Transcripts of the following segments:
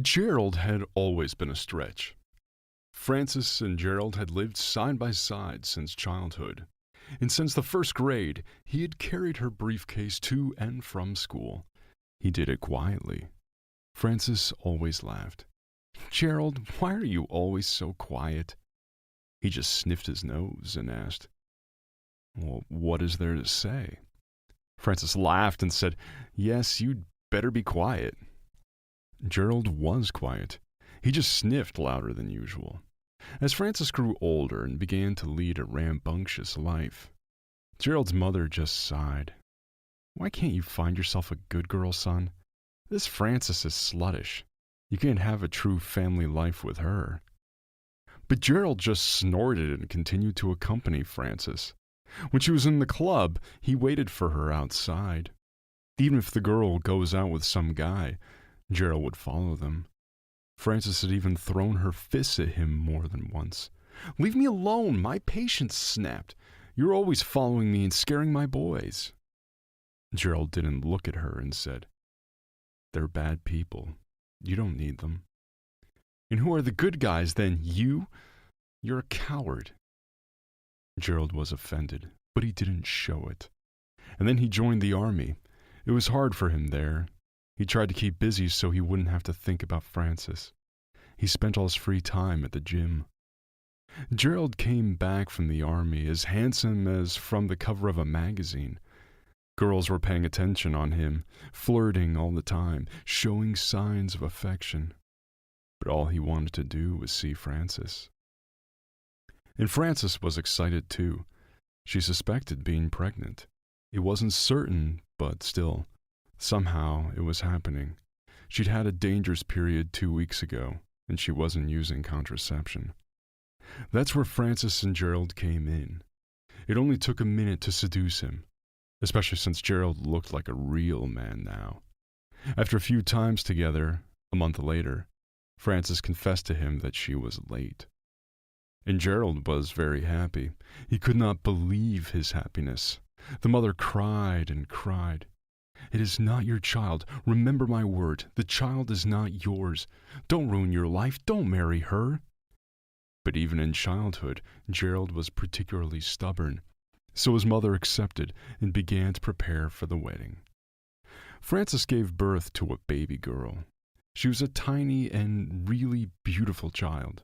Gerald had always been a stretch. Francis and Gerald had lived side by side since childhood, and since the first grade, he had carried her briefcase to and from school. He did it quietly. Francis always laughed. "Gerald, why are you always so quiet?" He just sniffed his nose and asked, "Well, what is there to say?" Francis laughed and said, "Yes, you'd better be quiet." Gerald was quiet. He just sniffed louder than usual. As Francis grew older and began to lead a rambunctious life, Gerald's mother just sighed. "Why can't you find yourself a good girl, son? This Francis is sluttish. You can't have a true family life with her." But Gerald just snorted and continued to accompany Francis. When she was in the club, he waited for her outside. Even if the girl goes out with some guy, Gerald would follow them. Francis had even thrown her fists at him more than once. "Leave me alone, my patience snapped. You're always following me and scaring my boys." Gerald didn't look at her and said, "They're bad people. You don't need them." "And who are the good guys then? You? You're a coward." Gerald was offended, but he didn't show it. And then he joined the army. It was hard for him there. He tried to keep busy so he wouldn't have to think about Francis. He spent all his free time at the gym. Gerald came back from the army as handsome as from the cover of a magazine. Girls were paying attention on him, flirting all the time, showing signs of affection. But all he wanted to do was see Francis. And Francis was excited too. She suspected being pregnant. It wasn't certain, but still, somehow it was happening. She'd had a dangerous period 2 weeks ago, and she wasn't using contraception. That's where Francis and Gerald came in. It only took a minute to seduce him, especially since Gerald looked like a real man now. After a few times together, a month later, Francis confessed to him that she was late. And Gerald was very happy. He could not believe his happiness. The mother cried and cried. "It is not your child. Remember my word. The child is not yours. Don't ruin your life. Don't marry her." But even in childhood, Gerald was particularly stubborn. So his mother accepted and began to prepare for the wedding. Francis gave birth to a baby girl. She was a tiny and really beautiful child.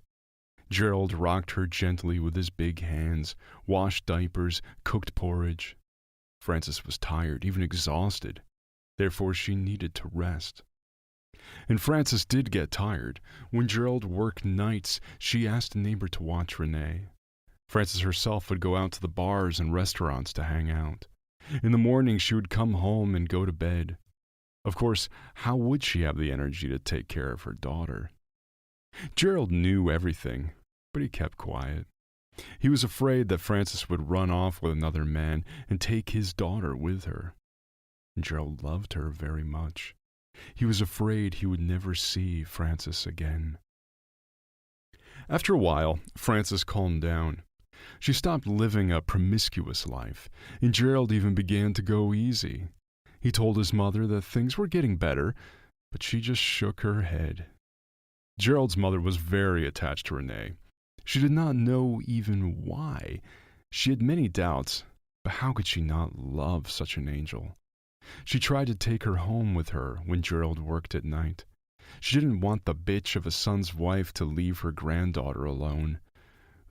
Gerald rocked her gently with his big hands, washed diapers, cooked porridge. Francis was tired, even exhausted. Therefore, she needed to rest. And Francis did get tired. When Gerald worked nights, she asked a neighbor to watch Renee. Francis herself would go out to the bars and restaurants to hang out. In the morning, she would come home and go to bed. Of course, how would she have the energy to take care of her daughter? Gerald knew everything, but he kept quiet. He was afraid that Francis would run off with another man and take his daughter with her. Gerald loved her very much. He was afraid he would never see Francis again. After a while, Francis calmed down. She stopped living a promiscuous life, and Gerald even began to go easy. He told his mother that things were getting better, but she just shook her head. Gerald's mother was very attached to Renee. She did not know even why. She had many doubts, but how could she not love such an angel? She tried to take her home with her when Gerald worked at night. She didn't want the bitch of a son's wife to leave her granddaughter alone.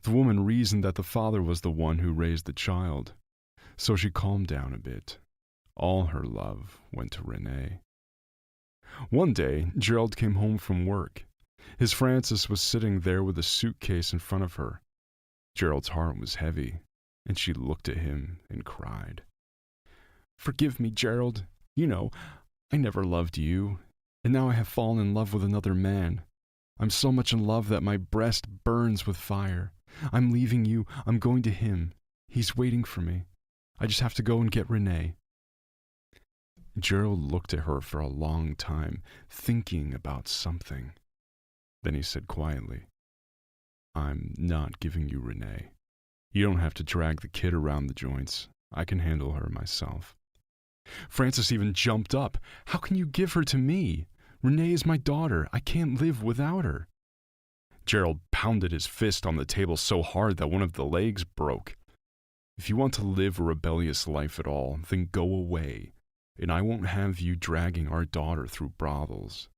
The woman reasoned that the father was the one who raised the child, so she calmed down a bit. All her love went to Renee. One day, Gerald came home from work. His Francis was sitting there with a suitcase in front of her. Gerald's heart was heavy, and she looked at him and cried. "Forgive me, Gerald. You know, I never loved you, and now I have fallen in love with another man. I'm so much in love that my breast burns with fire. I'm leaving you. I'm going to him. He's waiting for me. I just have to go and get Renee." Gerald looked at her for a long time, thinking about something. Then he said quietly, "I'm not giving you Renee. You don't have to drag the kid around the joints. I can handle her myself." Francis even jumped up. "How can you give her to me? Renee is my daughter. I can't live without her. Gerald pounded his fist on the table so hard that one of the legs broke. If you want to live a rebellious life at all, then go away, and I won't have you dragging our daughter through brothels.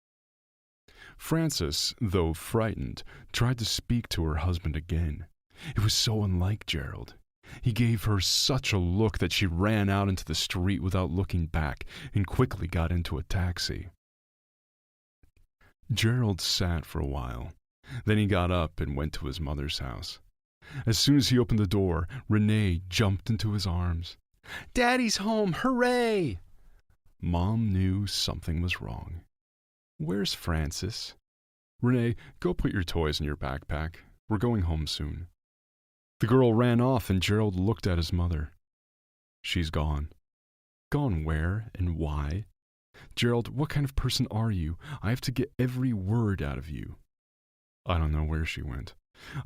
Frances, though frightened, tried to speak to her husband again. It was so unlike Gerald. He gave her such a look that she ran out into the street without looking back and quickly got into a taxi. Gerald sat for a while. Then he got up and went to his mother's house. As soon as he opened the door, Renee jumped into his arms. "Daddy's home! Hooray!" Mom knew something was wrong. "Where's Frances?" "Renee, go put your toys in your backpack. We're going home soon." The girl ran off and Gerald looked at his mother. "She's gone." "Gone where and why?" "Gerald, what kind of person are you? I have to get every word out of you." "I don't know where she went.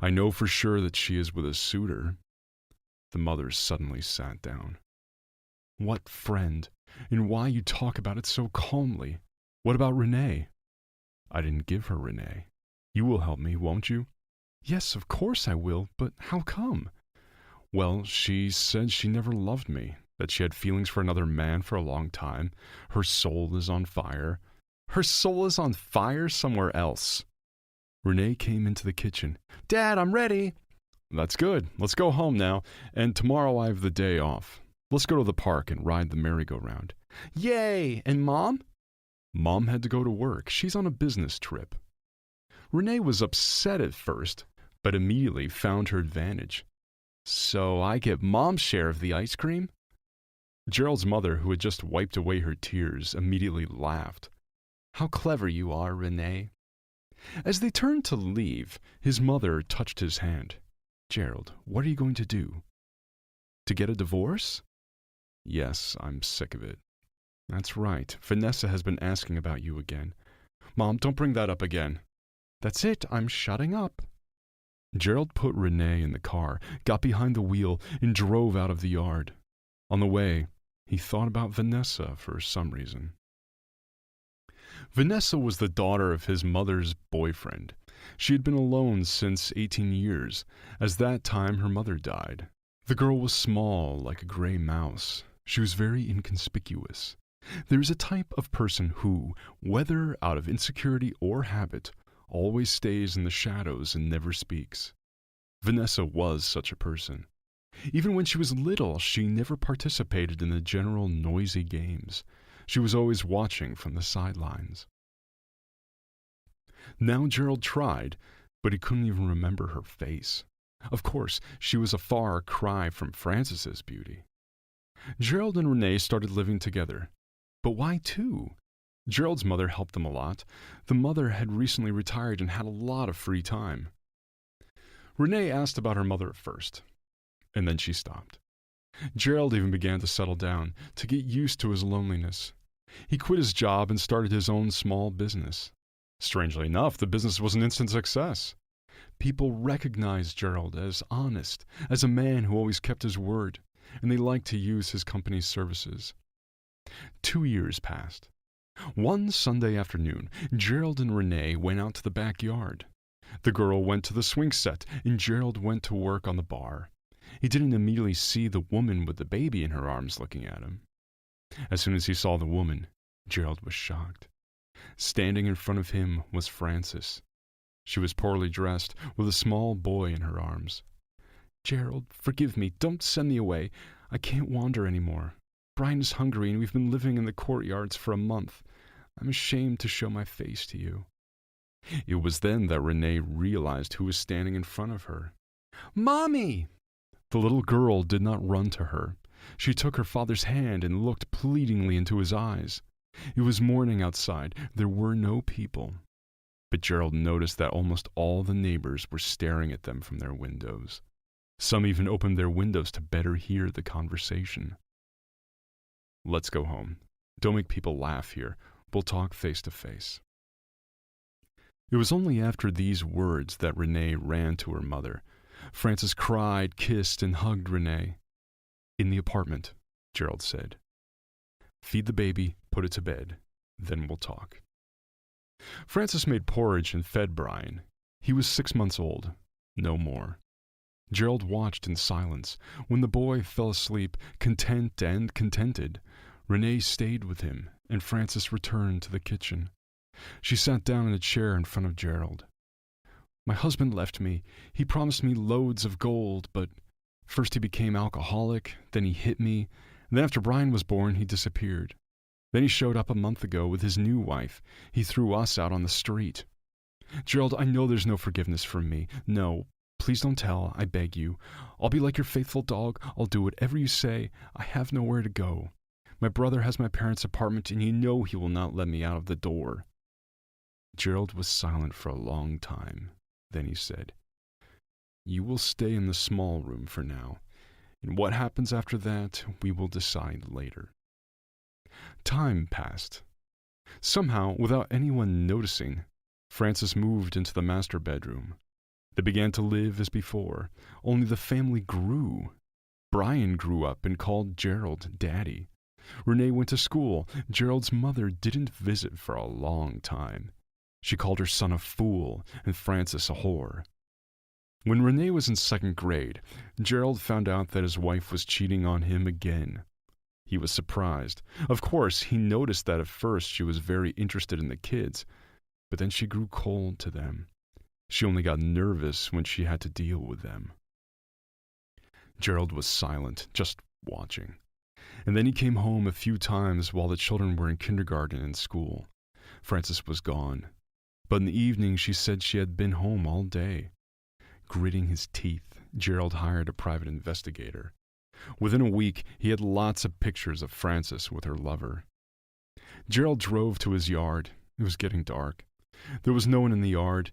I know for sure that she is with a suitor." The mother suddenly sat down. "What friend? And why you talk about it so calmly? What about Renee?" "I didn't give her Renee. You will help me, won't you?" "Yes, of course I will, but how come?" "Well, she said she never loved me, that she had feelings for another man for a long time. Her soul is on fire." "Her soul is on fire somewhere else." Renee came into the kitchen. "Dad, I'm ready." "That's good. Let's go home now, and tomorrow I have the day off. Let's go to the park and ride the merry-go-round." "Yay! And Mom?" "Mom had to go to work. She's on a business trip." Renee was upset at first, but immediately found her advantage. "So I get Mom's share of the ice cream?" Gerald's mother, who had just wiped away her tears, immediately laughed. "How clever you are, Renee." As they turned to leave, his mother touched his hand. "Gerald, what are you going to do?" "To get a divorce?" "Yes, I'm sick of it." "That's right. Vanessa has been asking about you again." "Mom, don't bring that up again." "That's it. I'm shutting up." Gerald put Renee in the car, got behind the wheel, and drove out of the yard. On the way, he thought about Vanessa for some reason. Vanessa was the daughter of his mother's boyfriend. She had been alone since 18 years, as that time her mother died. The girl was small, like a gray mouse. She was very inconspicuous. There is a type of person who, whether out of insecurity or habit, always stays in the shadows and never speaks. Vanessa was such a person. Even when she was little, she never participated in the general noisy games. She was always watching from the sidelines. Now Gerald tried, but he couldn't even remember her face. Of course, she was a far cry from Frances's beauty. Gerald and Renee started living together. But why two? Gerald's mother helped them a lot. The mother had recently retired and had a lot of free time. Renee asked about her mother at first, and then she stopped. Gerald even began to settle down, to get used to his loneliness. He quit his job and started his own small business. Strangely enough, the business was an instant success. People recognized Gerald as honest, as a man who always kept his word, and they liked to use his company's services. 2 years passed. One Sunday afternoon, Gerald and Renee went out to the backyard. The girl went to the swing set, and Gerald went to work on the bar. He didn't immediately see the woman with the baby in her arms looking at him. As soon as he saw the woman, Gerald was shocked. Standing in front of him was Frances. She was poorly dressed, with a small boy in her arms. "Gerald, forgive me. Don't send me away. I can't wander anymore. Brian is hungry, and we've been living in the courtyards for a month. I'm ashamed to show my face to you." It was then that Renee realized who was standing in front of her. "Mommy!" The little girl did not run to her. She took her father's hand and looked pleadingly into his eyes. It was morning outside. There were no people. But Gerald noticed that almost all the neighbors were staring at them from their windows. Some even opened their windows to better hear the conversation. "Let's go home. Don't make people laugh here. We'll talk face to face." It was only after these words that Renee ran to her mother. Frances cried, kissed, and hugged Renee. "In the apartment," Gerald said. "Feed the baby, put it to bed, then we'll talk." Francis made porridge and fed Brian. He was 6 months old, no more. Gerald watched in silence. When the boy fell asleep, content and contented, Renee stayed with him, and Francis returned to the kitchen. She sat down in a chair in front of Gerald. My husband left me. He promised me loads of gold, but first he became alcoholic, then he hit me, and then after Brian was born, he disappeared. Then he showed up a month ago with his new wife. He threw us out on the street. Gerald, I know there's no forgiveness from me. No, please don't tell, I beg you. I'll be like your faithful dog. I'll do whatever you say. I have nowhere to go. My brother has my parents' apartment, and you know he will not let me out of the door. Gerald was silent for a long time. Then he said, You will stay in the small room for now, and what happens after that we will decide later. Time passed. Somehow, without anyone noticing, Francis moved into the master bedroom. They began to live as before, only the family grew. Brian grew up and called Gerald Daddy. Renee went to school. Gerald's mother didn't visit for a long time. She called her son a fool and Francis a whore. When Renee was in 2nd grade, Gerald found out that his wife was cheating on him again. He was surprised. Of course, he noticed that at first she was very interested in the kids, but then she grew cold to them. She only got nervous when she had to deal with them. Gerald was silent, just watching. And then he came home a few times while the children were in kindergarten and school. Francis was gone. But in the evening she said she had been home all day. Gritting his teeth, Gerald hired a private investigator. Within a week, he had lots of pictures of Francis with her lover. Gerald drove to his yard. It was getting dark. There was no one in the yard.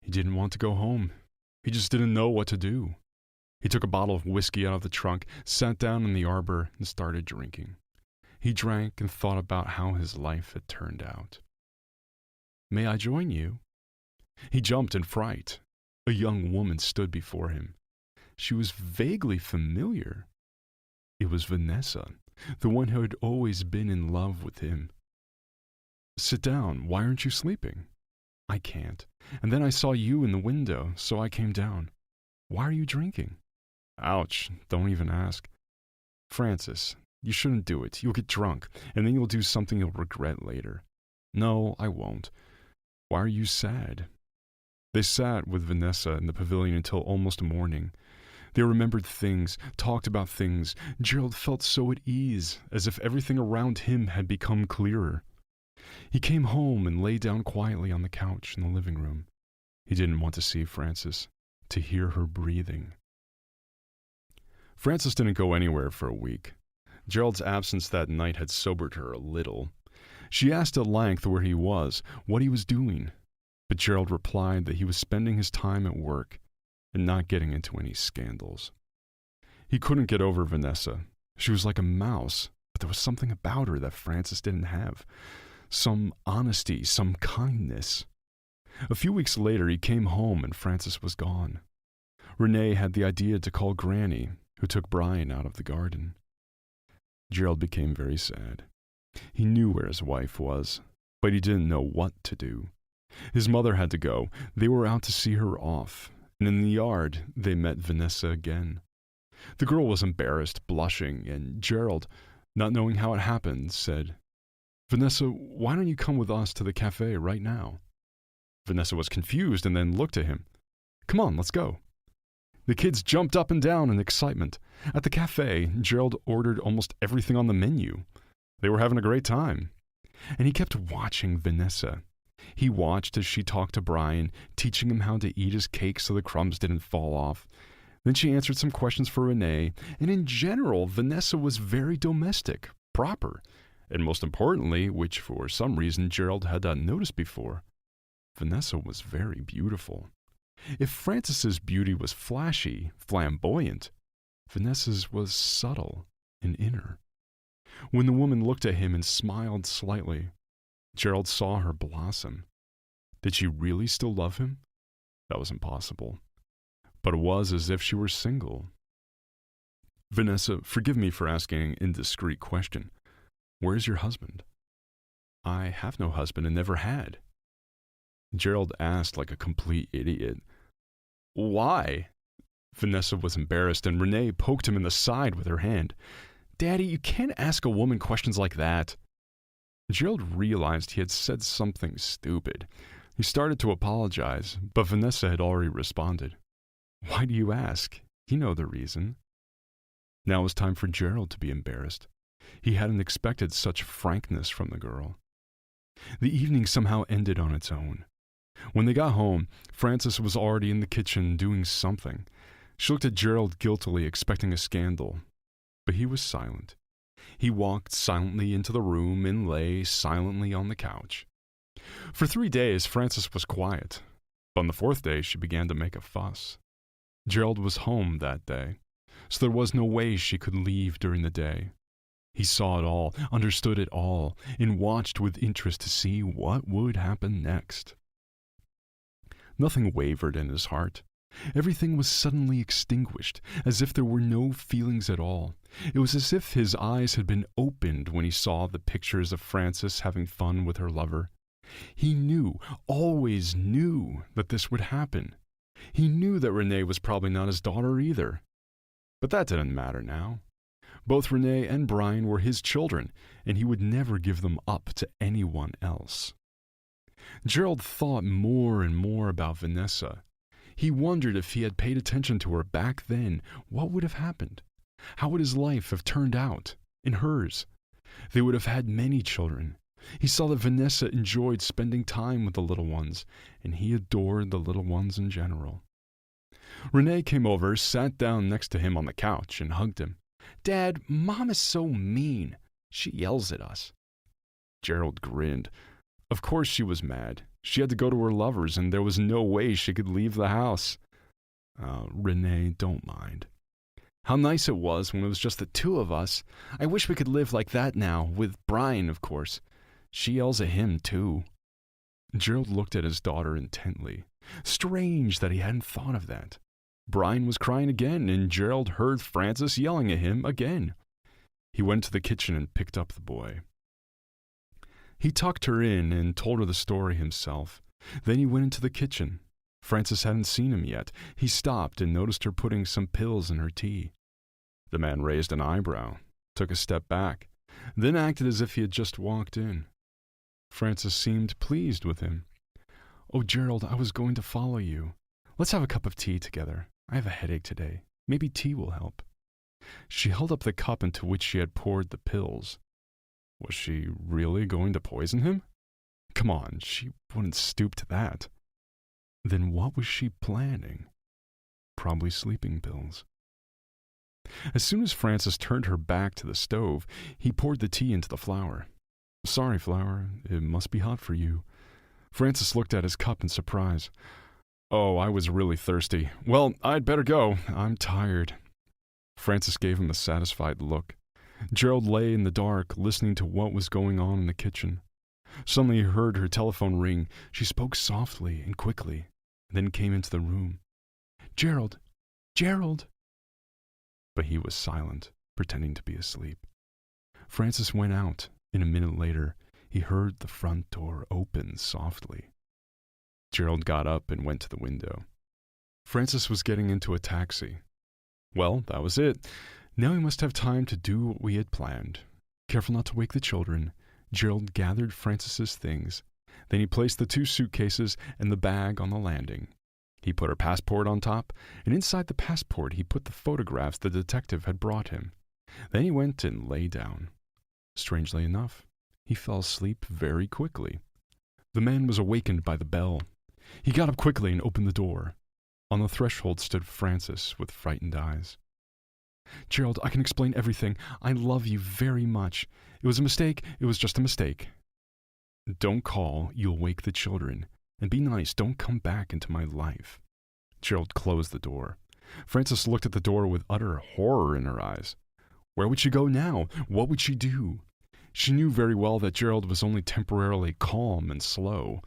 He didn't want to go home. He just didn't know what to do. He took a bottle of whiskey out of the trunk, sat down in the arbor, and started drinking. He drank and thought about how his life had turned out. May I join you? He jumped in fright. A young woman stood before him. She was vaguely familiar. It was Vanessa, the one who had always been in love with him. Sit down. Why aren't you sleeping? I can't. And then I saw you in the window, so I came down. Why are you drinking? Ouch, don't even ask. Francis, you shouldn't do it. You'll get drunk, and then you'll do something you'll regret later. No, I won't. Why are you sad? They sat with Vanessa in the pavilion until almost morning. They remembered things, talked about things. Gerald felt so at ease, as if everything around him had become clearer. He came home and lay down quietly on the couch in the living room. He didn't want to see Frances, to hear her breathing. Frances didn't go anywhere for a week. Gerald's absence that night had sobered her a little. She asked at length where he was, what he was doing, but Gerald replied that he was spending his time at work and not getting into any scandals. He couldn't get over Vanessa. She was like a mouse, but there was something about her that Frances didn't have. Some honesty, some kindness. A few weeks later, he came home and Frances was gone. Renee had the idea to call Granny, who took Brian out of the garden. Gerald became very sad. He knew where his wife was, but he didn't know what to do. His mother had to go. They were out to see her off, and in the yard they met Vanessa again. The girl was embarrassed, blushing, and Gerald, not knowing how it happened, said, Vanessa, why don't you come with us to the cafe right now? Vanessa was confused and then looked at him. Come on, let's go. The kids jumped up and down in excitement. At the cafe, Gerald ordered almost everything on the menu. They were having a great time. And he kept watching Vanessa. He watched as she talked to Brian, teaching him how to eat his cake so the crumbs didn't fall off. Then she answered some questions for Renee, and in general, Vanessa was very domestic, proper, and most importantly, which for some reason Gerald had not noticed before, Vanessa was very beautiful. If Frances's beauty was flashy, flamboyant, Vanessa's was subtle and inner. When the woman looked at him and smiled slightly, Gerald saw her blossom. Did she really still love him? That was impossible. But it was as if she were single. Vanessa, forgive me for asking an indiscreet question. Where's your husband? I have no husband and never had. Gerald asked like a complete idiot. Why? Vanessa was embarrassed, and Renee poked him in the side with her hand. Daddy, you can't ask a woman questions like that. Gerald realized he had said something stupid. He started to apologize, but Vanessa had already responded. Why do you ask? You know the reason. Now it was time for Gerald to be embarrassed. He hadn't expected such frankness from the girl. The evening somehow ended on its own. When they got home, Frances was already in the kitchen doing something. She looked at Gerald guiltily, expecting a scandal. But he was silent. He walked silently into the room and lay silently on the couch. For 3 days, Frances was quiet. But on the 4th day, she began to make a fuss. Gerald was home that day, so there was no way she could leave during the day. He saw it all, understood it all, and watched with interest to see what would happen next. Nothing wavered in his heart. Everything was suddenly extinguished, as if there were no feelings at all. It was as if his eyes had been opened when he saw the pictures of Frances having fun with her lover. He knew, always knew, that this would happen. He knew that Renee was probably not his daughter either. But that didn't matter now. Both Renee and Brian were his children, and he would never give them up to anyone else. Gerald thought more and more about Vanessa. He wondered if he had paid attention to her back then, what would have happened? How would his life have turned out? And hers? They would have had many children. He saw that Vanessa enjoyed spending time with the little ones, and he adored the little ones in general. Renee came over, sat down next to him on the couch, and hugged him. Dad, Mom is so mean. She yells at us. Gerald grinned. Of course she was mad. She had to go to her lover's, and there was no way she could leave the house. Renee, don't mind. How nice it was when it was just the two of us. I wish we could live like that now, with Brian, of course. She yells at him, too. Gerald looked at his daughter intently. Strange that he hadn't thought of that. Brian was crying again, and Gerald heard Frances yelling at him again. He went to the kitchen and picked up the boy. He tucked her in and told her the story himself. Then he went into the kitchen. Frances hadn't seen him yet. He stopped and noticed her putting some pills in her tea. The man raised an eyebrow, took a step back, then acted as if he had just walked in. Frances seemed pleased with him. Oh, Gerald, I was going to follow you. Let's have a cup of tea together. I have a headache today. Maybe tea will help. She held up the cup into which she had poured the pills. Was she really going to poison him? Come on, she wouldn't stoop to that. Then what was she planning? Probably sleeping pills. As soon as Frances turned her back to the stove, he poured the tea into the flour. Sorry, Flour, it must be hot for you. Frances looked at his cup in surprise. Oh, I was really thirsty. Well, I'd better go. I'm tired. Frances gave him a satisfied look. Gerald lay in the dark, listening to what was going on in the kitchen. Suddenly he heard her telephone ring. She spoke softly and quickly, then came into the room. Gerald! Gerald! But he was silent, pretending to be asleep. Frances went out, and a minute later, he heard the front door open softly. Gerald got up and went to the window. Frances was getting into a taxi. Well, that was it. Now he must have time to do what we had planned. Careful not to wake the children, Gerald gathered Frances's things. Then he placed the 2 suitcases and the bag on the landing. He put her passport on top, and inside the passport he put the photographs the detective had brought him. Then he went and lay down. Strangely enough, he fell asleep very quickly. The man was awakened by the bell. He got up quickly and opened the door. On the threshold stood Frances with frightened eyes. Gerald, I can explain everything. I love you very much. It was a mistake. It was just a mistake. Don't call. You'll wake the children. And be nice. Don't come back into my life. Gerald closed the door. Frances looked at the door with utter horror in her eyes. Where would she go now? What would she do? She knew very well that Gerald was only temporarily calm and slow.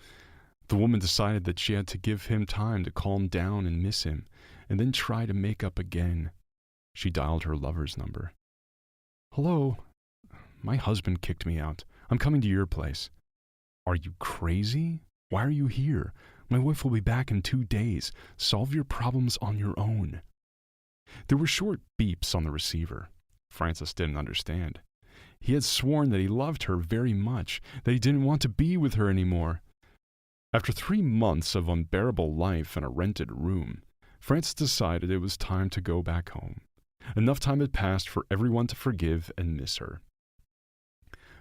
The woman decided that she had to give him time to calm down and miss him, and then try to make up again. She dialed her lover's number. Hello? My husband kicked me out. I'm coming to your place. Are you crazy? Why are you here? My wife will be back in 2 days. Solve your problems on your own." There were short beeps on the receiver. Francis didn't understand. He had sworn that he loved her very much, that he didn't want to be with her anymore. After 3 months of unbearable life in a rented room, Francis decided it was time to go back home. Enough time had passed for everyone to forgive and miss her.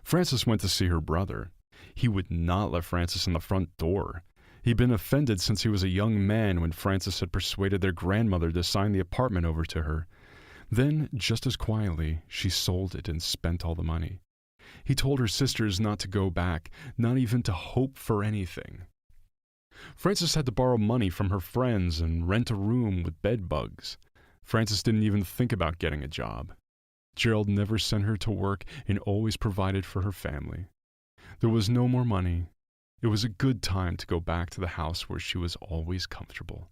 Francis went to see her brother. He would not let Francis in the front door. He'd been offended since he was a young man when Francis had persuaded their grandmother to sign the apartment over to her. Then, just as quietly, she sold it and spent all the money. He told her sisters not to go back, not even to hope for anything. Francis had to borrow money from her friends and rent a room with bed bugs. Francis didn't even think about getting a job. Gerald never sent her to work and always provided for her family. There was no more money. It was a good time to go back to the house where she was always comfortable.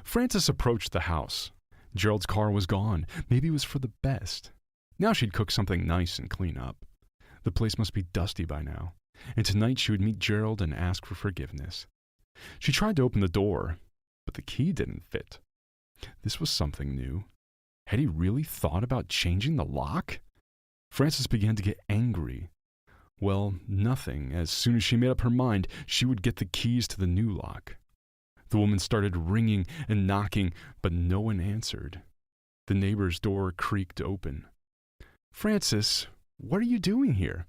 Francis approached the house. Gerald's car was gone. Maybe it was for the best. Now she'd cook something nice and clean up. The place must be dusty by now, and tonight she would meet Gerald and ask for forgiveness. She tried to open the door, but the key didn't fit. This was something new. Had he really thought about changing the lock? Francis began to get angry. Well, nothing. As soon as she made up her mind, she would get the keys to the new lock. The woman started ringing and knocking, but no one answered. The neighbor's door creaked open. "Francis, what are you doing here?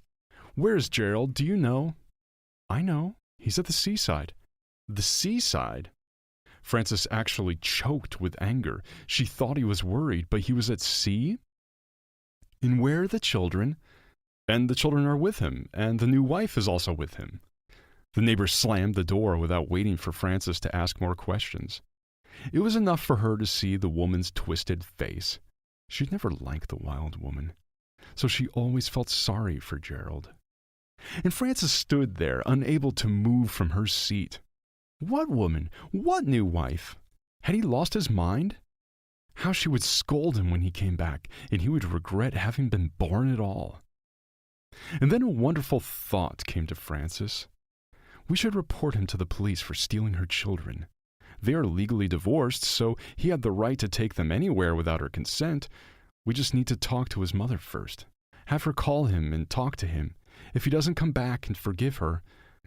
Where's Gerald? Do you know?" "I know. He's at the seaside." "The seaside?" Francis actually choked with anger. She thought he was worried, but he was at sea? "And where are the children?" "And the children are with him, and the new wife is also with him." The neighbor slammed the door without waiting for Francis to ask more questions. It was enough for her to see the woman's twisted face. She'd never liked the wild woman, so she always felt sorry for Gerald. And Francis stood there, unable to move from her seat. What woman? What new wife? Had he lost his mind? How she would scold him when he came back, and he would regret having been born at all. And then a wonderful thought came to Francis. We should report him to the police for stealing her children. They are legally divorced, so he had the right to take them anywhere without her consent. We just need to talk to his mother first. Have her call him and talk to him. If he doesn't come back and forgive her,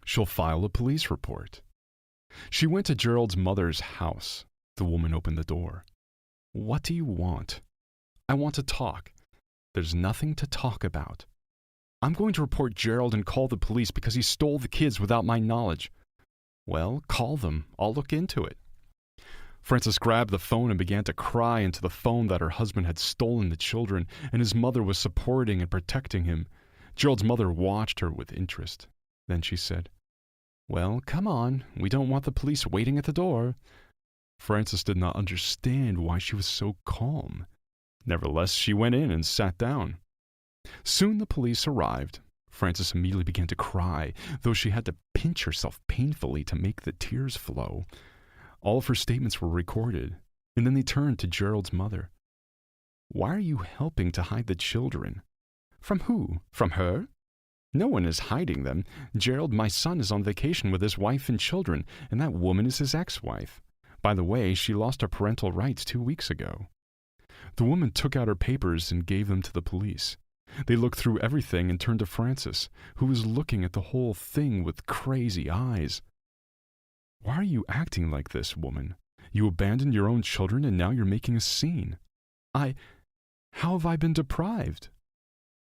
she'll file a police report. She went to Gerald's mother's house. The woman opened the door. "What do you want?" "I want to talk." "There's nothing to talk about." "I'm going to report Gerald and call the police because he stole the kids without my knowledge." "Well, call them. I'll look into it." Francis grabbed the phone and began to cry into the phone that her husband had stolen the children and his mother was supporting and protecting him. Gerald's mother watched her with interest. Then she said, "Well, come on. We don't want the police waiting at the door." Francis did not understand why she was so calm. Nevertheless, she went in and sat down. Soon the police arrived. Francis immediately began to cry, though she had to pinch herself painfully to make the tears flow. All of her statements were recorded, and then they turned to Gerald's mother. "Why are you helping to hide the children?" "From who? From her?" "No one is hiding them. Gerald, my son, is on vacation with his wife and children, and that woman is his ex-wife. By the way, she lost her parental rights 2 weeks ago." The woman took out her papers and gave them to the police. They looked through everything and turned to Francis, who was looking at the whole thing with crazy eyes. "Why are you acting like this, woman? You abandoned your own children and now you're making a scene." How have I been deprived?"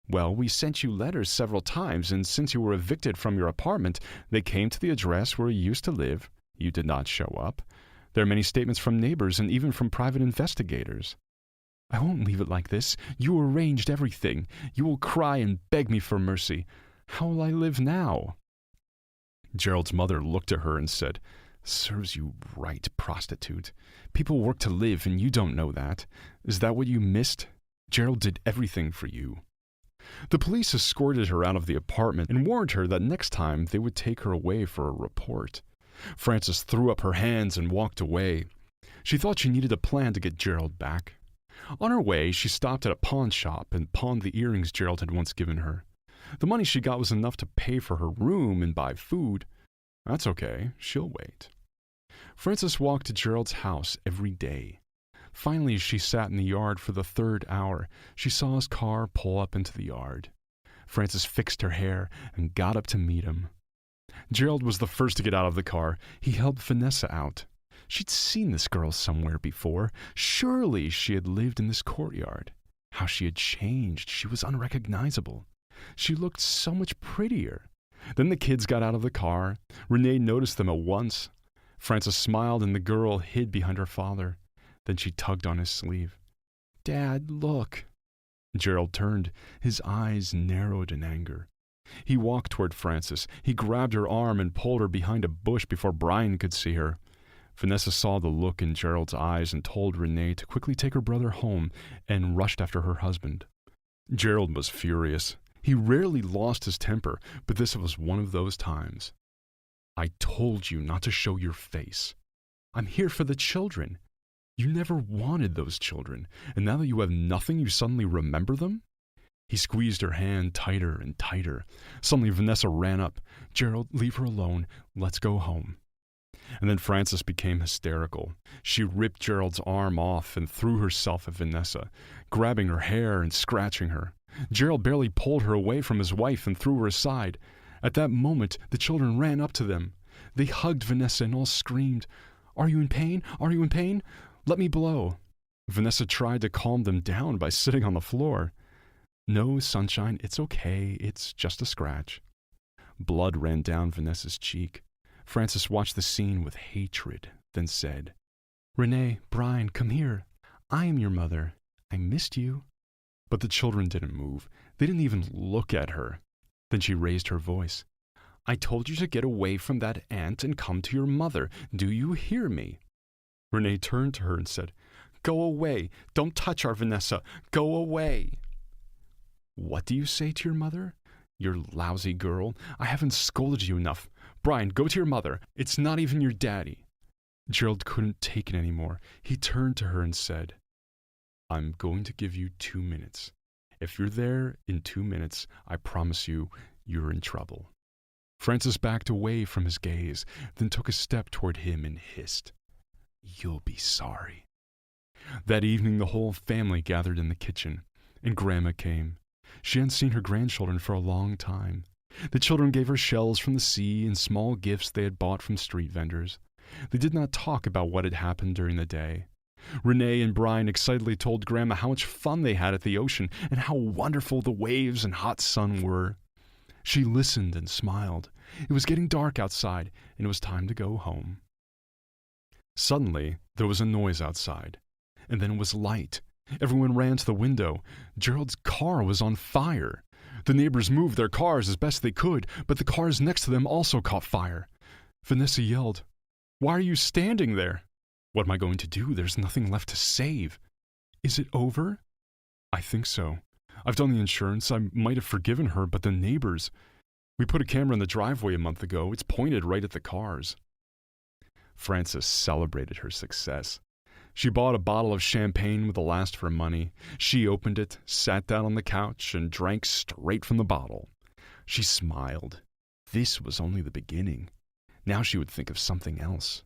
"Well, we sent you letters several times, and since you were evicted from your apartment, they came to the address where you used to live. You did not show up. There are many statements from neighbors and even from private investigators." "I won't leave it like this. You arranged everything. You will cry and beg me for mercy. How will I live now?" Gerald's mother looked at her and said, "Serves you right, prostitute. People work to live and you don't know that. Is that what you missed? Gerald did everything for you." The police escorted her out of the apartment and warned her that next time they would take her away for a report. Francis threw up her hands and walked away. She thought she needed a plan to get Gerald back. On her way, she stopped at a pawn shop and pawned the earrings Gerald had once given her. The money she got was enough to pay for her room and buy food. That's okay, she'll wait. Frances walked to Gerald's house every day. Finally, as she sat in the yard for the 3rd hour, she saw his car pull up into the yard. Frances fixed her hair and got up to meet him. Gerald was the first to get out of the car. He helped Vanessa out. She'd seen this girl somewhere before. Surely she had lived in this courtyard. How she had changed. She was unrecognizable. She looked so much prettier. Then the kids got out of the car. Renee noticed them at once. Frances smiled and the girl hid behind her father. Then she tugged on his sleeve. "Dad, look." Gerald turned. His eyes narrowed in anger. He walked toward Frances. He grabbed her arm and pulled her behind a bush before Brian could see her. Vanessa saw the look in Gerald's eyes and told Renee to quickly take her brother home and rushed after her husband. Gerald was furious. He rarely lost his temper, but this was one of those times. "I told you not to show your face. I'm here for the children. You never wanted those children, and now that you have nothing, you suddenly remember them?" He squeezed her hand tighter and tighter. Suddenly Vanessa ran up. "Gerald, leave her alone. Let's go home." And then Frances became hysterical. She ripped Gerald's arm off and threw herself at Vanessa, grabbing her hair and scratching her. Gerald barely pulled her away from his wife and threw her aside. At that moment, the children ran up to them. They hugged Vanessa and all screamed, "Are you in pain? Are you in pain? Let me blow." Vanessa tried to calm them down by sitting on the floor. "No, Sunshine, it's okay. It's just a scratch." Blood ran down Vanessa's cheek. Frances watched the scene with hatred, then said, "Renee, Brian, come here. I am your mother. I missed you." But the children didn't move. They didn't even look at her. Then she raised her voice. "I told you to get away from that aunt and come to your mother. Do you hear me?" Renee turned to her and said, "Go away. Don't touch our Vanessa. Go away." "What do you say to your mother? You lousy girl. I haven't scolded you enough. Brian, go to your mother. It's not even your daddy." Gerald couldn't take it anymore. He turned to her and said, "I'm going to give you 2 minutes. If you're there in 2 minutes, I promise you, you're in trouble." Frances backed away from his gaze, then took a step toward him and hissed, "You'll be sorry." That evening, the whole family gathered in the kitchen, and Grandma came. She hadn't seen her grandchildren for a long time. The children gave her shells from the sea and small gifts they had bought from street vendors. They did not talk about what had happened during the day. Renee and Brian excitedly told Grandma how much fun they had at the ocean and how wonderful the waves and hot sun were. She listened and smiled. It was getting dark outside, and it was time to go home. Suddenly, there was a noise outside, and then it was light. Everyone ran to the window. Gerald's car was on fire. The neighbors moved their cars as best they could, but the cars next to them also caught fire. Vanessa yelled, "Why are you standing there?" "What am I going to do? There's nothing left to save." "Is it over?" "I think so. I've done the insurance. I might have forgiven her, but the neighbors. We put a camera in the driveway a month ago. It's pointed right at the cars." Frances celebrated her success. She bought a bottle of champagne with the last of her money. She opened it, sat down on the couch, and drank straight from the bottle. She smiled. This was only the beginning. Now she would think of something else.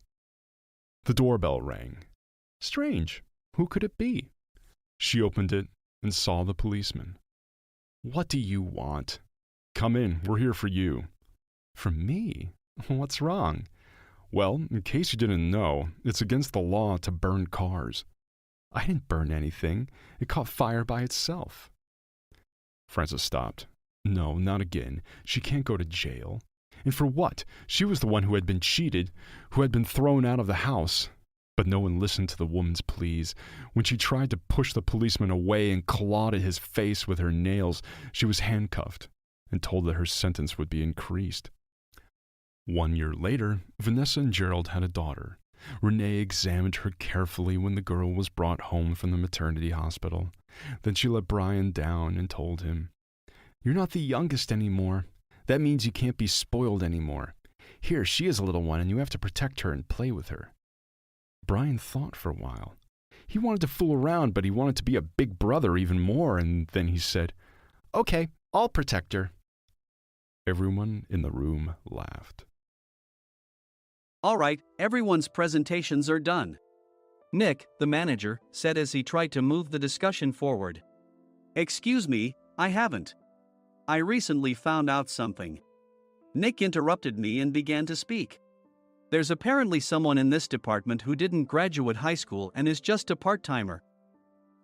The doorbell rang. Strange. Who could it be? She opened it and saw the policeman. "What do you want?" "Come in. We're here for you." "For me? What's wrong?" "Well, in case you didn't know, it's against the law to burn cars." "I didn't burn anything. It caught fire by itself." Frances stopped. No, not again. She can't go to jail. And for what? She was the one who had been cheated, who had been thrown out of the house. But no one listened to the woman's pleas. When she tried to push the policeman away and clawed at his face with her nails, she was handcuffed and told that her sentence would be increased. 1 year later, Vanessa and Gerald had a daughter. Renee examined her carefully when the girl was brought home from the maternity hospital. Then she let Brian down and told him, "You're not the youngest anymore. That means you can't be spoiled anymore. Here, she is a little one and you have to protect her and play with her." Brian thought for a while. He wanted to fool around, but he wanted to be a big brother even more, and then he said, "Okay, I'll protect her." Everyone in the room laughed. All right, everyone's presentations are done, Nick, the manager, said as he tried to move the discussion forward. Excuse me, I haven't. I recently found out something. Nick interrupted me and began to speak. There's apparently someone in this department who didn't graduate high school and is just a part-timer.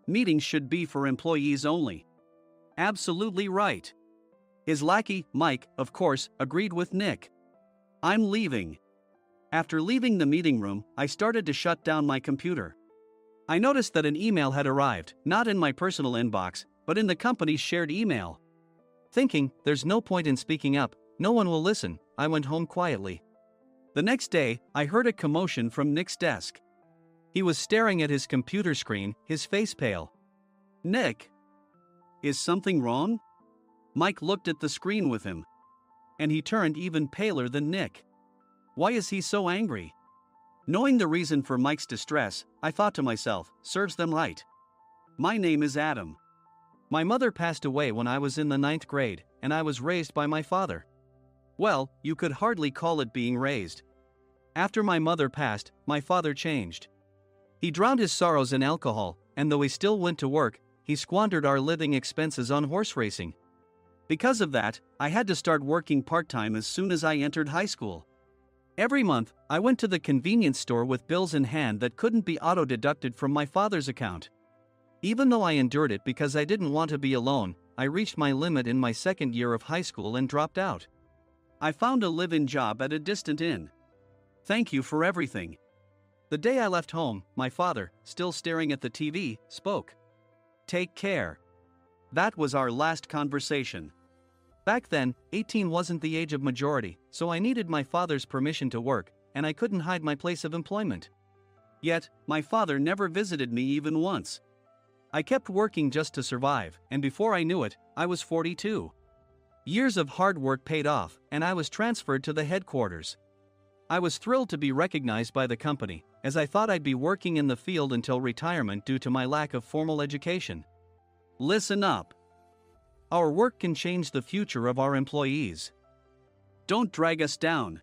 Meetings should be for employees only. Absolutely right. His lackey, Mike, of course, agreed with Nick. I'm leaving. After leaving the meeting room, I started to shut down my computer. I noticed that an email had arrived, not in my personal inbox, but in the company's shared email. Thinking, there's no point in speaking up, no one will listen, I went home quietly. The next day, I heard a commotion from Nick's desk. He was staring at his computer screen, his face pale. Nick? Is something wrong? Mike looked at the screen with him. And he turned even paler than Nick. Why is he so angry? Knowing the reason for Mike's distress, I thought to myself, serves them right. My name is Adam. My mother passed away when I was in the 9th grade, and I was raised by my father. Well, you could hardly call it being raised. After my mother passed, my father changed. He drowned his sorrows in alcohol, and though he still went to work, he squandered our living expenses on horse racing. Because of that, I had to start working part-time as soon as I entered high school. Every month, I went to the convenience store with bills in hand that couldn't be auto-deducted from my father's account. Even though I endured it because I didn't want to be alone, I reached my limit in my second year of high school and dropped out. I found a live-in job at a distant inn. Thank you for everything. The day I left home, my father, still staring at the TV, spoke. Take care. That was our last conversation. Back then, 18 wasn't the age of majority, so I needed my father's permission to work, and I couldn't hide my place of employment. Yet, my father never visited me even once. I kept working just to survive, and before I knew it, I was 42. Years of hard work paid off, and I was transferred to the headquarters. I was thrilled to be recognized by the company, as I thought I'd be working in the field until retirement due to my lack of formal education. Listen up. Our work can change the future of our employees. Don't drag us down.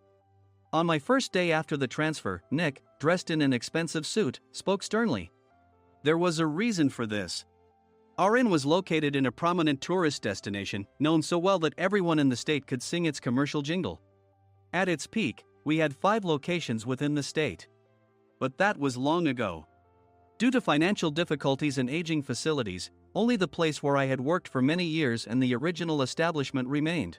On my first day after the transfer, Nick, dressed in an expensive suit, spoke sternly. There was a reason for this. Our inn was located in a prominent tourist destination, known so well that everyone in the state could sing its commercial jingle. At its peak, we had 5 locations within the state. But that was long ago. Due to financial difficulties and aging facilities, only the place where I had worked for many years and the original establishment remained.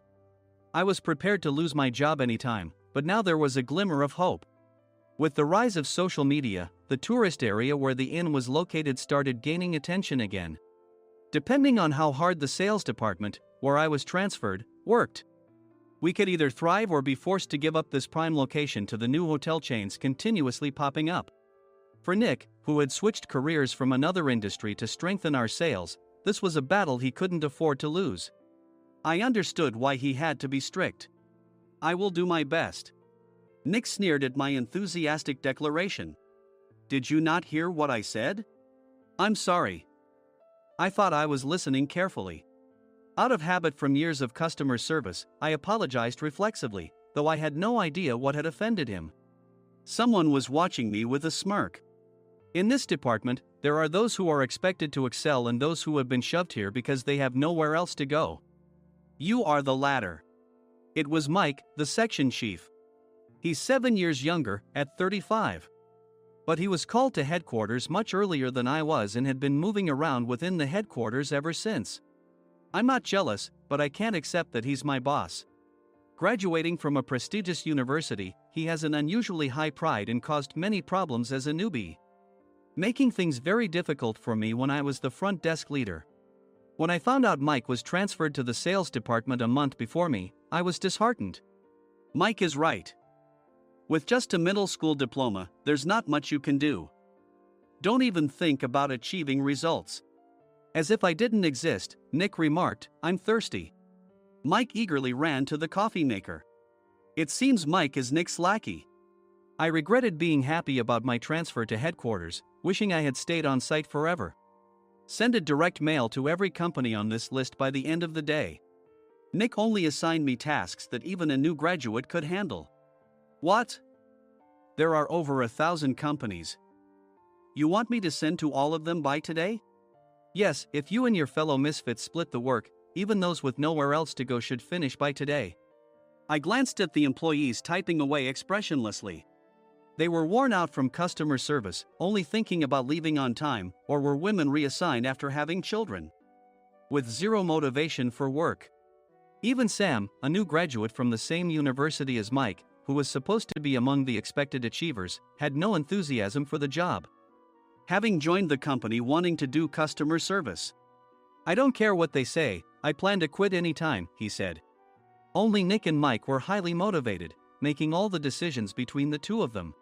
I was prepared to lose my job anytime, but now there was a glimmer of hope. With the rise of social media, the tourist area where the inn was located started gaining attention again. Depending on how hard the sales department, where I was transferred, worked, we could either thrive or be forced to give up this prime location to the new hotel chains continuously popping up. For Nick, who had switched careers from another industry to strengthen our sales, this was a battle he couldn't afford to lose. I understood why he had to be strict. I will do my best. Nick sneered at my enthusiastic declaration. Did you not hear what I said? I'm sorry. I thought I was listening carefully. Out of habit from years of customer service, I apologized reflexively, though I had no idea what had offended him. Someone was watching me with a smirk. In this department, there are those who are expected to excel and those who have been shoved here because they have nowhere else to go. You are the latter. It was Mike, the section chief. He's 7 years younger, at 35. But he was called to headquarters much earlier than I was and had been moving around within the headquarters ever since. I'm not jealous, but I can't accept that he's my boss. Graduating from a prestigious university, he has an unusually high pride and caused many problems as a newbie, making things very difficult for me when I was the front desk leader. When I found out Mike was transferred to the sales department a month before me, I was disheartened. Mike is right. With just a middle school diploma, there's not much you can do. Don't even think about achieving results. As if I didn't exist, Nick remarked, I'm thirsty. Mike eagerly ran to the coffee maker. It seems Mike is Nick's lackey. I regretted being happy about my transfer to headquarters, wishing I had stayed on site forever. Send a direct mail to every company on this list by the end of the day. Nick only assigned me tasks that even a new graduate could handle. What? There are over 1,000 companies. You want me to send to all of them by today? Yes, if you and your fellow misfits split the work, even those with nowhere else to go should finish by today. I glanced at the employees typing away expressionlessly. They were worn out from customer service, only thinking about leaving on time, or were women reassigned after having children. With zero motivation for work. Even Sam, a new graduate from the same university as Mike, who was supposed to be among the expected achievers, had no enthusiasm for the job. Having joined the company wanting to do customer service. I don't care what they say, I plan to quit anytime, he said. Only Nick and Mike were highly motivated, making all the decisions between the two of them.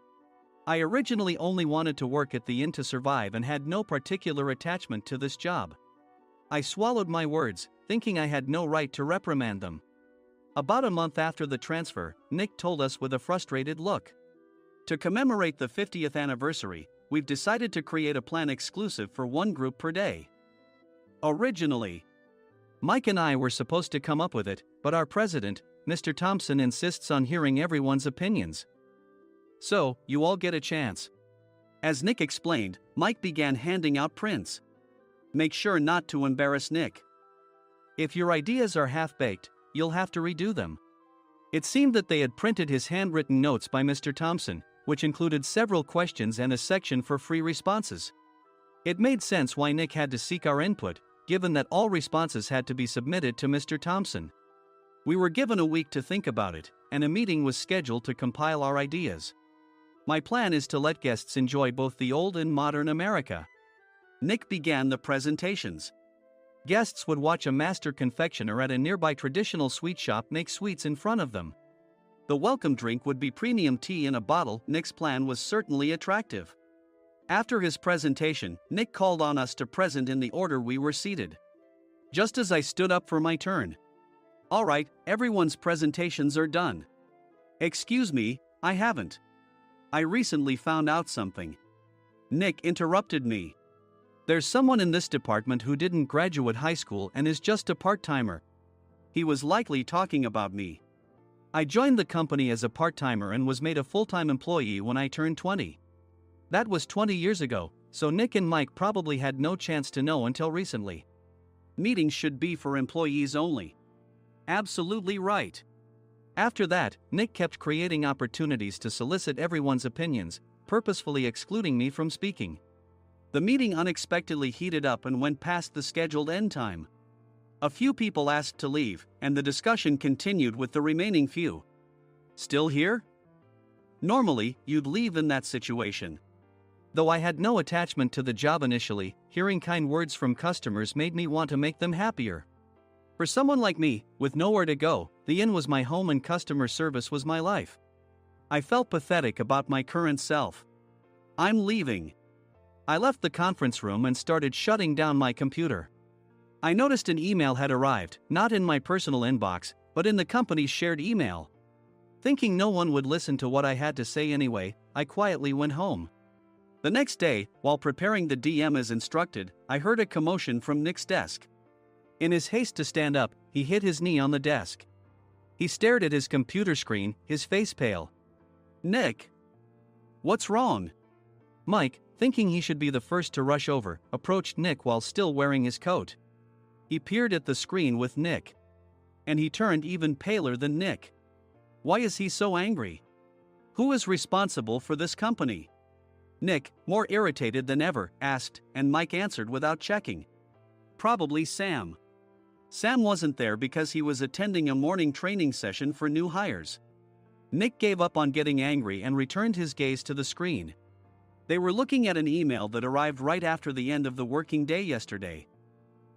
I originally only wanted to work at the inn to survive and had no particular attachment to this job. I swallowed my words, thinking I had no right to reprimand them. About a month after the transfer, Nick told us with a frustrated look. To commemorate the 50th anniversary, we've decided to create a plan exclusive for one group per day. Originally, Mike and I were supposed to come up with it, but our president, Mr. Thompson, insists on hearing everyone's opinions. So, you all get a chance. As Nick explained, Mike began handing out prints. Make sure not to embarrass Nick. If your ideas are half-baked, you'll have to redo them. It seemed that they had printed his handwritten notes by Mr. Thompson, which included several questions and a section for free responses. It made sense why Nick had to seek our input, given that all responses had to be submitted to Mr. Thompson. We were given a week to think about it, and a meeting was scheduled to compile our ideas. My plan is to let guests enjoy both the old and modern America. Nick began the presentations. Guests would watch a master confectioner at a nearby traditional sweet shop make sweets in front of them. The welcome drink would be premium tea in a bottle. Nick's plan was certainly attractive. After his presentation, Nick called on us to present in the order we were seated. Just as I stood up for my turn. All right, everyone's presentations are done. Excuse me, I haven't. I recently found out something. Nick interrupted me. There's someone in this department who didn't graduate high school and is just a part-timer. He was likely talking about me. I joined the company as a part-timer and was made a full-time employee when I turned 20. That was 20 years ago, so Nick and Mike probably had no chance to know until recently. Meetings should be for employees only. Absolutely right. After that, Nick kept creating opportunities to solicit everyone's opinions, purposefully excluding me from speaking. The meeting unexpectedly heated up and went past the scheduled end time. A few people asked to leave, and the discussion continued with the remaining few. Still here? Normally, you'd leave in that situation. Though I had no attachment to the job initially, hearing kind words from customers made me want to make them happier. For someone like me, with nowhere to go, the inn was my home and customer service was my life. I felt pathetic about my current self. I'm leaving. I left the conference room and started shutting down my computer. I noticed an email had arrived, not in my personal inbox, but in the company's shared email. Thinking no one would listen to what I had to say anyway, I quietly went home. The next day, while preparing the DM as instructed, I heard a commotion from Nick's desk. In his haste to stand up, he hit his knee on the desk. He stared at his computer screen, his face pale. Nick! What's wrong? Mike, thinking he should be the first to rush over, approached Nick while still wearing his coat. He peered at the screen with Nick. And he turned even paler than Nick. Why is he so angry? Who is responsible for this company? Nick, more irritated than ever, asked, and Mike answered without checking. Probably Sam. Sam wasn't there because he was attending a morning training session for new hires. Nick gave up on getting angry and returned his gaze to the screen. They were looking at an email that arrived right after the end of the working day yesterday.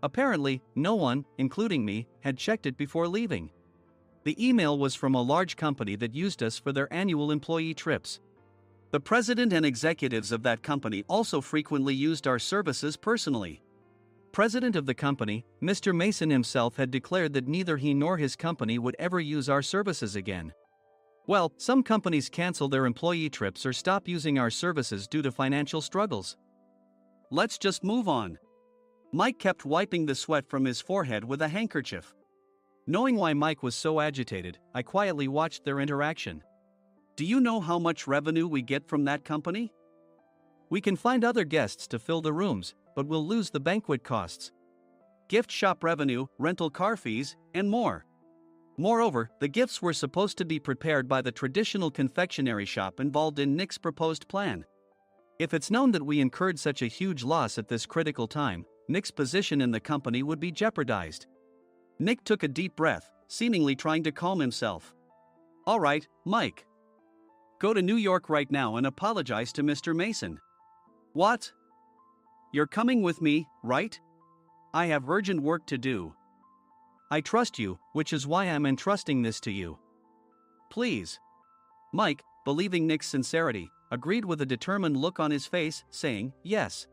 Apparently, no one, including me, had checked it before leaving. The email was from a large company that used us for their annual employee trips. The president and executives of that company also frequently used our services personally. President of the company, Mr. Mason himself, had declared that neither he nor his company would ever use our services again. Well, some companies cancel their employee trips or stop using our services due to financial struggles. Let's just move on. Mike kept wiping the sweat from his forehead with a handkerchief. Knowing why Mike was so agitated, I quietly watched their interaction. Do you know how much revenue we get from that company? We can find other guests to fill the rooms, but we'll lose the banquet costs, gift shop revenue, rental car fees, and more. Moreover, the gifts were supposed to be prepared by the traditional confectionery shop involved in Nick's proposed plan. If it's known that we incurred such a huge loss at this critical time, Nick's position in the company would be jeopardized. Nick took a deep breath, seemingly trying to calm himself. All right, Mike. Go to New York right now and apologize to Mr. Mason. What? You're coming with me, right? I have urgent work to do. I trust you, which is why I'm entrusting this to you. Please. Mike, believing Nick's sincerity, agreed with a determined look on his face, saying, yes.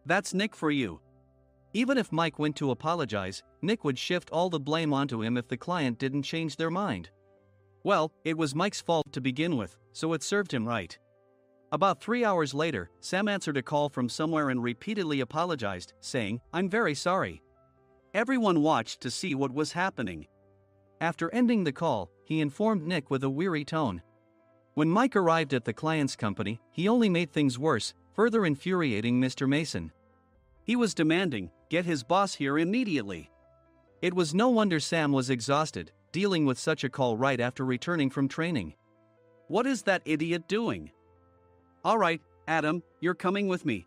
That's Nick for you. Even if Mike went to apologize, Nick would shift all the blame onto him if the client didn't change their mind. Well, it was Mike's fault to begin with, so it served him right. About 3 hours later, Sam answered a call from somewhere and repeatedly apologized, saying, I'm very sorry. Everyone watched to see what was happening. After ending the call, he informed Nick with a weary tone. When Mike arrived at the client's company, he only made things worse, further infuriating Mr. Mason. He was demanding, get his boss here immediately. It was no wonder Sam was exhausted, dealing with such a call right after returning from training. What is that idiot doing? All right, Adam, you're coming with me.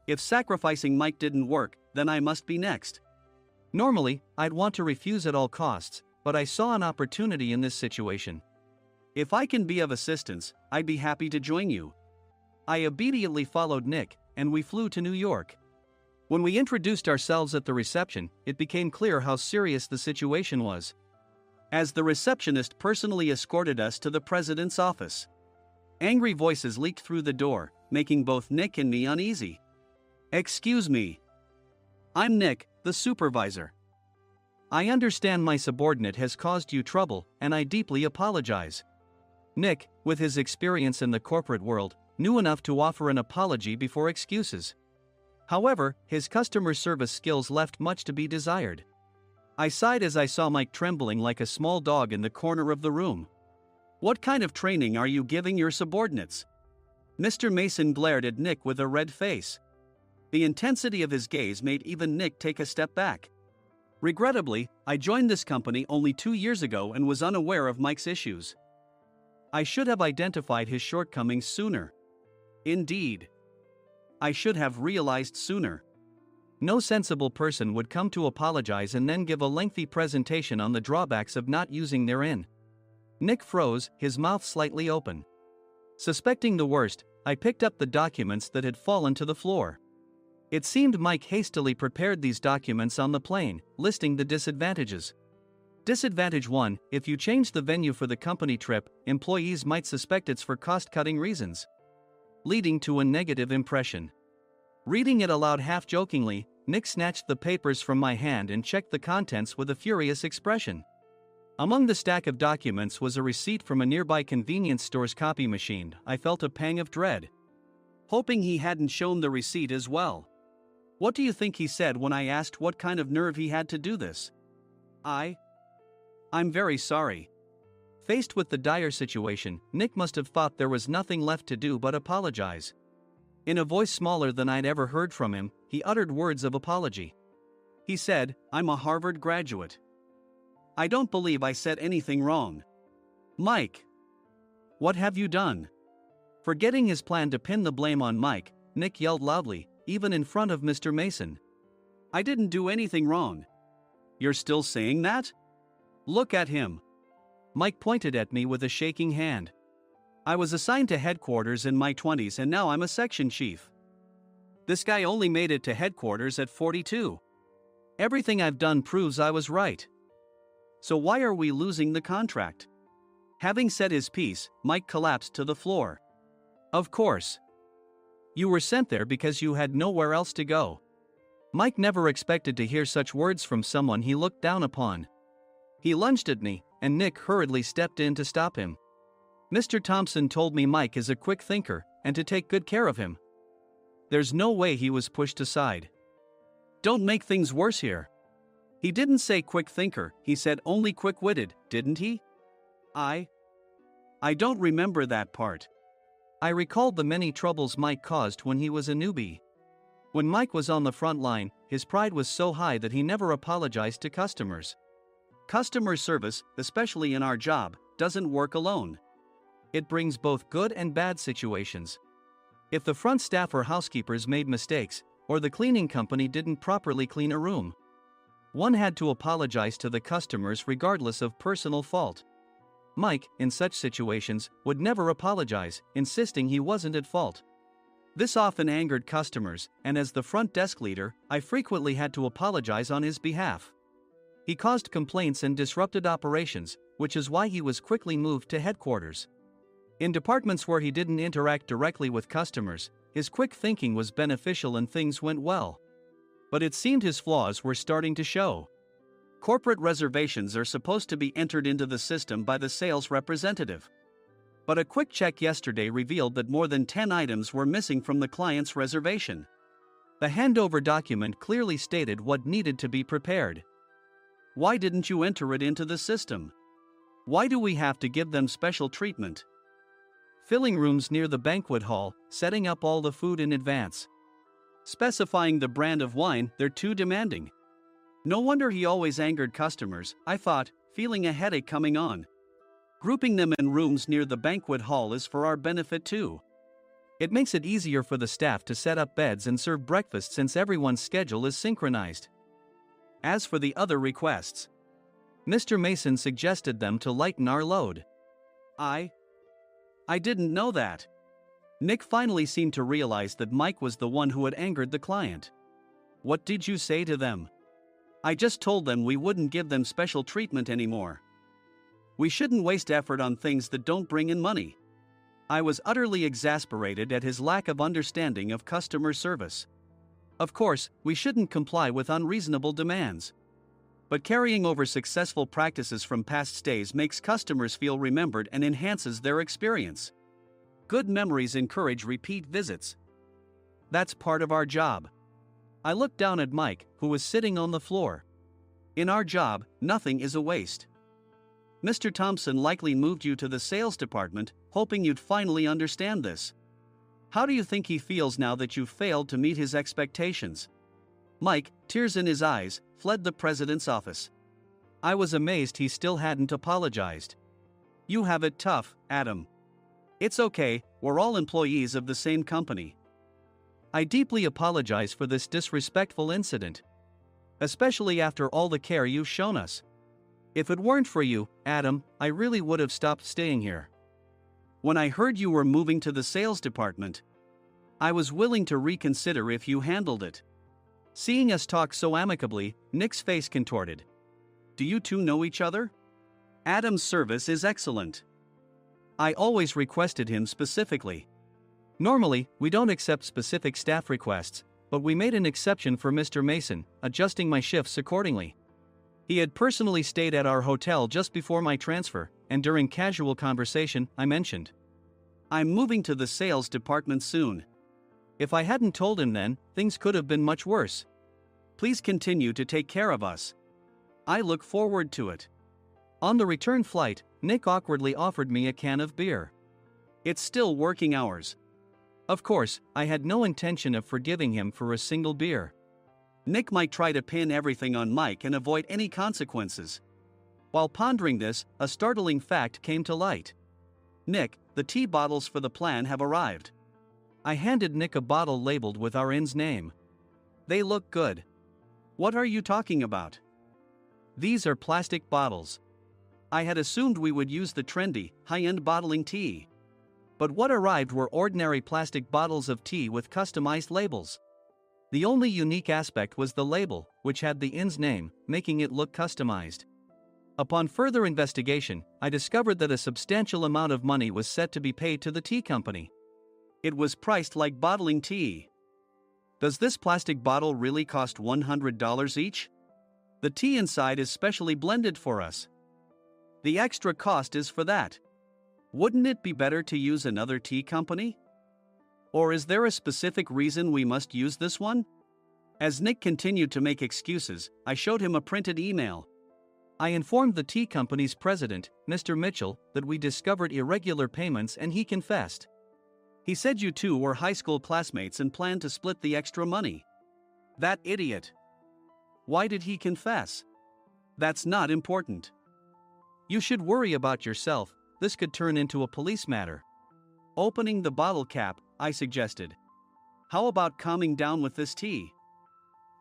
If sacrificing Mike didn't work, then I must be next. Normally, I'd want to refuse at all costs, but I saw an opportunity in this situation. If I can be of assistance, I'd be happy to join you. I immediately followed Nick, and we flew to New York. When we introduced ourselves at the reception, it became clear how serious the situation was, as the receptionist personally escorted us to the president's office. Angry voices leaked through the door, making both Nick and me uneasy. Excuse me. I'm Nick, the supervisor. I understand my subordinate has caused you trouble, and I deeply apologize. Nick, with his experience in the corporate world, knew enough to offer an apology before excuses. However, his customer service skills left much to be desired. I sighed as I saw Mike trembling like a small dog in the corner of the room. What kind of training are you giving your subordinates? Mr. Mason glared at Nick with a red face. The intensity of his gaze made even Nick take a step back. Regrettably, I joined this company only 2 years ago and was unaware of Mike's issues. I should have identified his shortcomings sooner. Indeed. I should have realized sooner. No sensible person would come to apologize and then give a lengthy presentation on the drawbacks of not using their in. Nick froze, his mouth slightly open. Suspecting the worst, I picked up the documents that had fallen to the floor. It seemed Mike hastily prepared these documents on the plane, listing the disadvantages. Disadvantage 1: if you change the venue for the company trip, employees might suspect it's for cost-cutting reasons, leading to a negative impression. Reading it aloud half-jokingly, Nick snatched the papers from my hand and checked the contents with a furious expression. Among the stack of documents was a receipt from a nearby convenience store's copy machine. I felt a pang of dread, hoping he hadn't shown the receipt as well. What do you think he said when I asked what kind of nerve he had to do this? I'm very sorry. Faced with the dire situation, Nick must have thought there was nothing left to do but apologize. In a voice smaller than I'd ever heard from him, he uttered words of apology. He said, I'm a Harvard graduate. I don't believe I said anything wrong. Mike, what have you done? Forgetting his plan to pin the blame on Mike, Nick yelled loudly, even in front of Mr. Mason. I didn't do anything wrong. You're still saying that? Look at him. Mike pointed at me with a shaking hand. I was assigned to headquarters in my 20s and now I'm a section chief. This guy only made it to headquarters at 42. Everything I've done proves I was right. So why are we losing the contract? Having said his piece, Mike collapsed to the floor. Of course. You were sent there because you had nowhere else to go. Mike never expected to hear such words from someone he looked down upon. He lunged at me, and Nick hurriedly stepped in to stop him. Mr. Thompson told me Mike is a quick thinker, and to take good care of him. There's no way he was pushed aside. Don't make things worse here. He didn't say quick thinker, he said only quick-witted, didn't he? I don't remember that part. I recalled the many troubles Mike caused when he was a newbie. When Mike was on the front line, his pride was so high that he never apologized to customers. Customer service, especially in our job, doesn't work alone. It brings both good and bad situations. If the front staff or housekeepers made mistakes, or the cleaning company didn't properly clean a room, one had to apologize to the customers regardless of personal fault. Mike, in such situations, would never apologize, insisting he wasn't at fault. This often angered customers, and as the front desk leader, I frequently had to apologize on his behalf. He caused complaints and disrupted operations, which is why he was quickly moved to headquarters. In departments where he didn't interact directly with customers, his quick thinking was beneficial and things went well. But it seemed his flaws were starting to show. Corporate reservations are supposed to be entered into the system by the sales representative. But a quick check yesterday revealed that more than 10 items were missing from the client's reservation. The handover document clearly stated what needed to be prepared. Why didn't you enter it into the system? Why do we have to give them special treatment? Filling rooms near the banquet hall, setting up all the food in advance. Specifying the brand of wine, they're too demanding. No wonder he always angered customers, I thought, feeling a headache coming on. Grouping them in rooms near the banquet hall is for our benefit too. It makes it easier for the staff to set up beds and serve breakfast since everyone's schedule is synchronized. As for the other requests, Mr. Mason suggested them to lighten our load. I didn't know that. Nick finally seemed to realize that Mike was the one who had angered the client. What did you say to them? I just told them we wouldn't give them special treatment anymore. We shouldn't waste effort on things that don't bring in money. I was utterly exasperated at his lack of understanding of customer service. Of course, we shouldn't comply with unreasonable demands. But carrying over successful practices from past stays makes customers feel remembered and enhances their experience. Good memories encourage repeat visits. That's part of our job. I looked down at Mike, who was sitting on the floor. In our job, nothing is a waste. Mr. Thompson likely moved you to the sales department, hoping you'd finally understand this. How do you think he feels now that you failed to meet his expectations? Mike, tears in his eyes, fled the president's office. I was amazed he still hadn't apologized. You have it tough, Adam. It's okay, we're all employees of the same company. I deeply apologize for this disrespectful incident. Especially after all the care you've shown us. If it weren't for you, Adam, I really would have stopped staying here. When I heard you were moving to the sales department, I was willing to reconsider if you handled it. Seeing us talk so amicably, Nick's face contorted. Do you two know each other? Adam's service is excellent. I always requested him specifically. Normally, we don't accept specific staff requests, but we made an exception for Mr. Mason, adjusting my shifts accordingly. He had personally stayed at our hotel just before my transfer, and during casual conversation, I mentioned, I'm moving to the sales department soon. If I hadn't told him then, things could have been much worse. Please continue to take care of us. I look forward to it. On the return flight, Nick awkwardly offered me a can of beer. It's still working hours. Of course, I had no intention of forgiving him for a single beer. Nick might try to pin everything on Mike and avoid any consequences. While pondering this, a startling fact came to light. Nick, the tea bottles for the plan have arrived. I handed Nick a bottle labeled with our inn's name. They look good. What are you talking about? These are plastic bottles. I had assumed we would use the trendy, high-end bottling tea. But what arrived were ordinary plastic bottles of tea with customized labels. The only unique aspect was the label, which had the inn's name, making it look customized. Upon further investigation, I discovered that a substantial amount of money was set to be paid to the tea company. It was priced like bottling tea. Does this plastic bottle really cost $100 each? The tea inside is specially blended for us. The extra cost is for that. Wouldn't it be better to use another tea company? Or is there a specific reason we must use this one? As Nick continued to make excuses, I showed him a printed email. I informed the tea company's president, Mr. Mitchell, that we discovered irregular payments and he confessed. He said you two were high school classmates and planned to split the extra money. That idiot. Why did he confess? That's not important. You should worry about yourself, this could turn into a police matter. Opening the bottle cap, I suggested. How about calming down with this tea?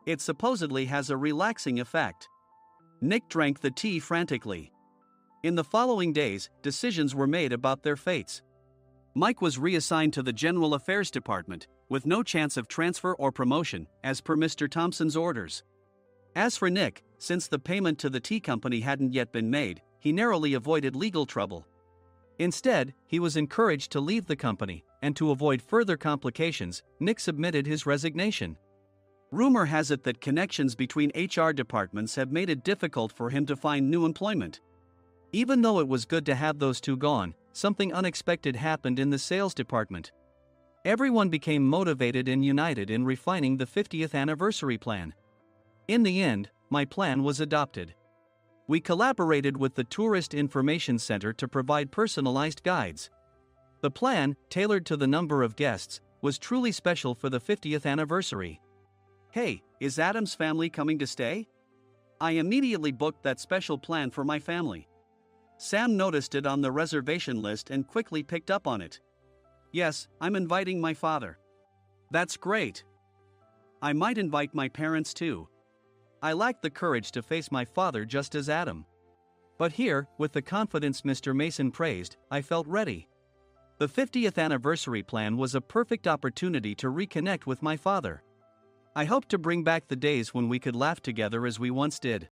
It supposedly has a relaxing effect. Nick drank the tea frantically. In the following days, decisions were made about their fates. Mike was reassigned to the General Affairs Department, with no chance of transfer or promotion, as per Mr. Thompson's orders. As for Nick, since the payment to the tea company hadn't yet been made, he narrowly avoided legal trouble. Instead, he was encouraged to leave the company, and to avoid further complications, Nick submitted his resignation. Rumor has it that connections between HR departments have made it difficult for him to find new employment. Even though it was good to have those two gone, something unexpected happened in the sales department. Everyone became motivated and united in refining the 50th anniversary plan. In the end, my plan was adopted. We collaborated with the Tourist Information Center to provide personalized guides. The plan, tailored to the number of guests, was truly special for the 50th anniversary. Hey, is Adam's family coming to stay? I immediately booked that special plan for my family. Sam noticed it on the reservation list and quickly picked up on it. Yes, I'm inviting my father. That's great. I might invite my parents too. I lacked the courage to face my father just as Adam. But here, with the confidence Mr. Mason praised, I felt ready. The 50th anniversary plan was a perfect opportunity to reconnect with my father. I hoped to bring back the days when we could laugh together as we once did.